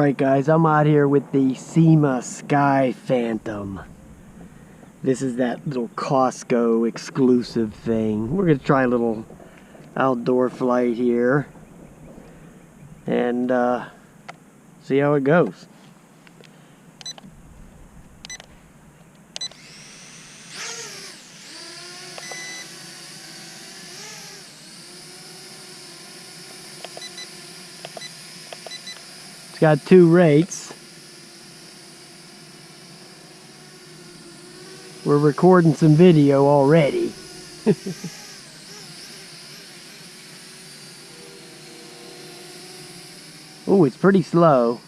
Alright guys, I'm out here with the Syma Sky Phantom. This is that little Costco exclusive thing. We're going to try a little outdoor flight here and see how it goes. It's got 2 rates. We're recording some video already. Oh, it's pretty slow.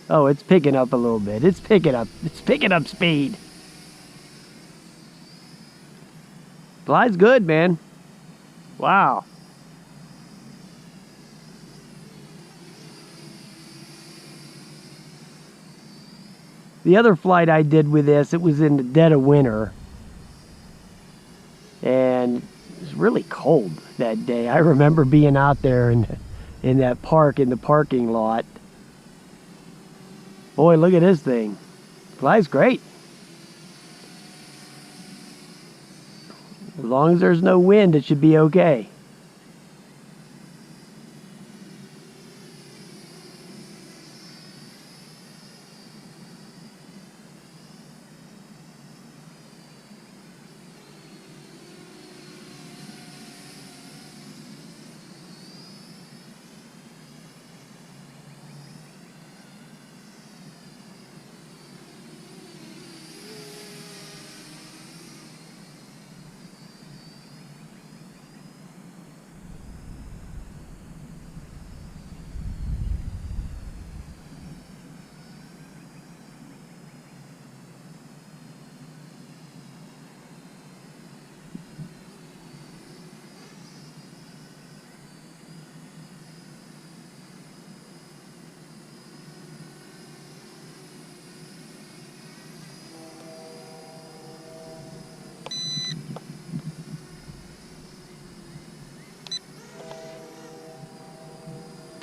Oh, it's picking up a little bit. It's picking up speed. Flies good, man. Wow. The other flight I did with this, it was in the dead of winter. And it was really cold that day. I remember being out there in that park, in the parking lot. Boy, look at this thing. Flies great. As long as there's no wind, it should be okay.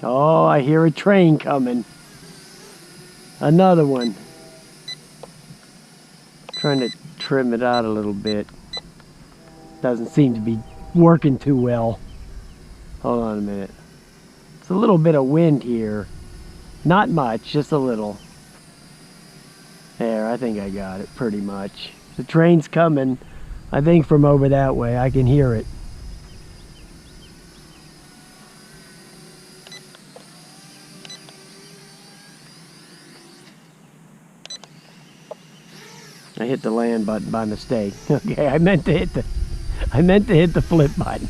Oh, I hear a train coming. Another one. Trying to trim it out a little bit. Doesn't seem to be working too well. Hold on a minute. It's a little bit of wind here. Not much, just a little. There, I think I got it pretty much. The train's coming, I think, from over that way. I can hear it. I hit the land button by mistake. Okay, I meant to hit the flip button.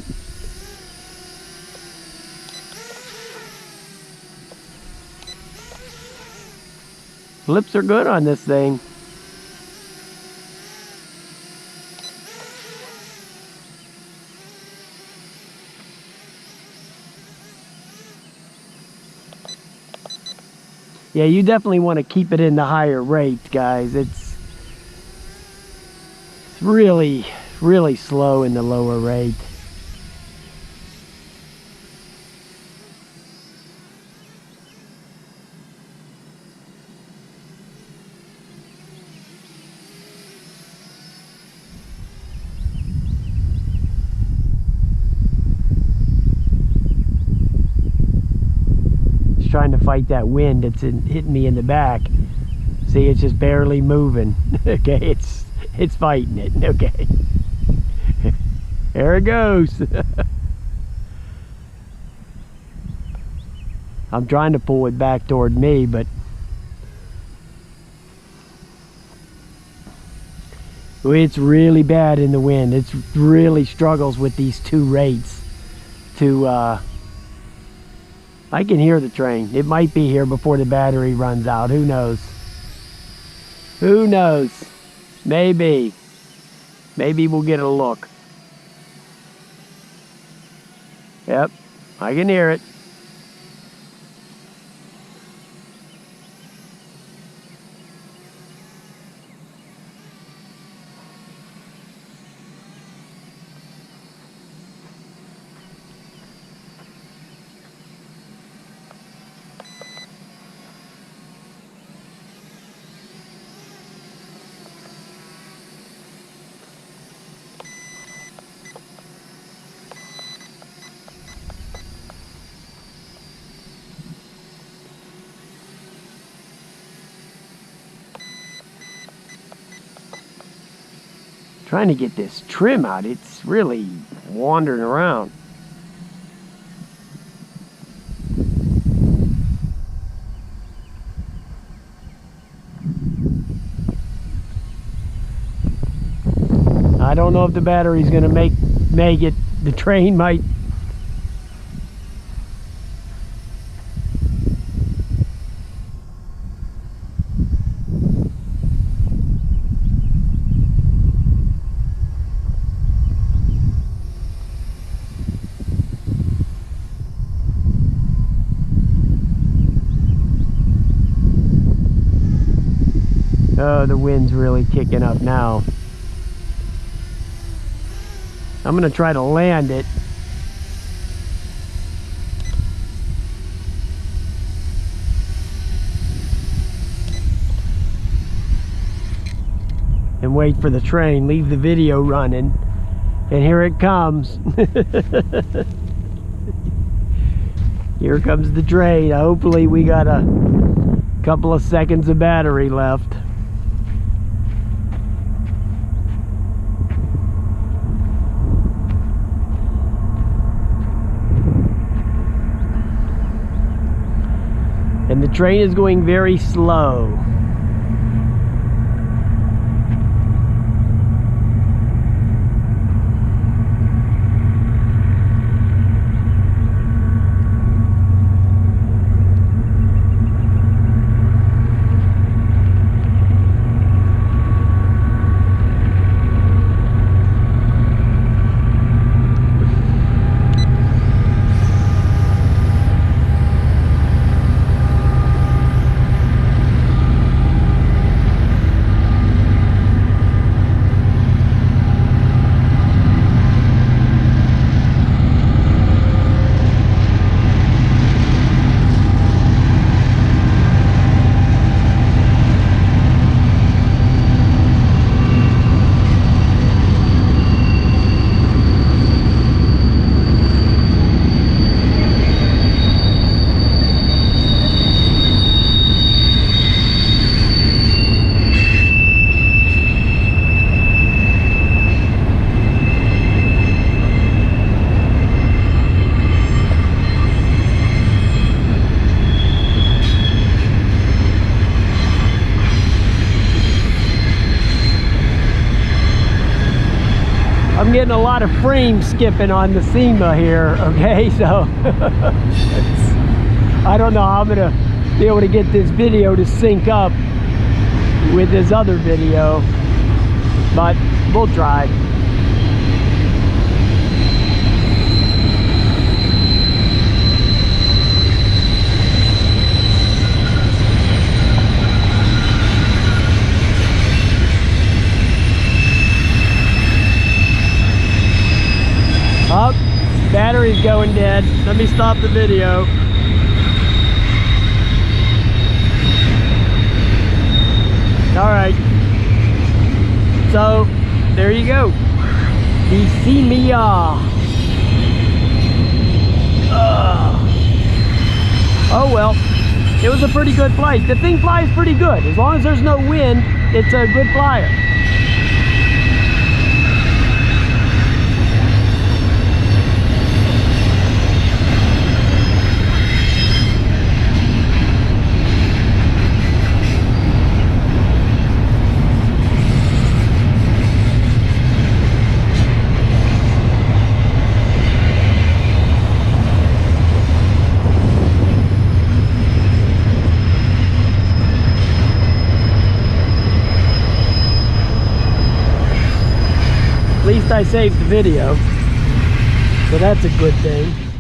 Flips are good on this thing. Yeah, you definitely want to keep it in the higher rate, guys. It's really, really slow in the lower rate. It's trying to fight that wind that's hitting me in the back. See, it's just barely moving. Okay, it's fighting it. Okay. There it goes. I'm trying to pull it back toward me, but it's really bad in the wind. It really struggles with these 2 rates to I can hear the train. It might be here before the battery runs out. Who knows? Who knows? Maybe. Maybe we'll get a look. Yep, I can hear it. Trying to get this trim out. It's really wandering around. I don't know if the battery's gonna make it. The train might. Oh, the wind's really kicking up now. I'm gonna try to land it. And wait for the train, leave the video running. And here it comes. Here comes the train. Hopefully we got a couple of seconds of battery left. And the train is going very slow. I'm getting a lot of frame skipping on the Syma here, okay, so I don't know how I'm gonna be able to get this video to sync up with this other video, but we'll try. Oh, battery's going dead. Let me stop the video. Alright. So, there you go. The Syma. Oh well. It was a pretty good flight. The thing flies pretty good. As long as there's no wind, it's a good flyer. At least I saved the video, so that's a good thing.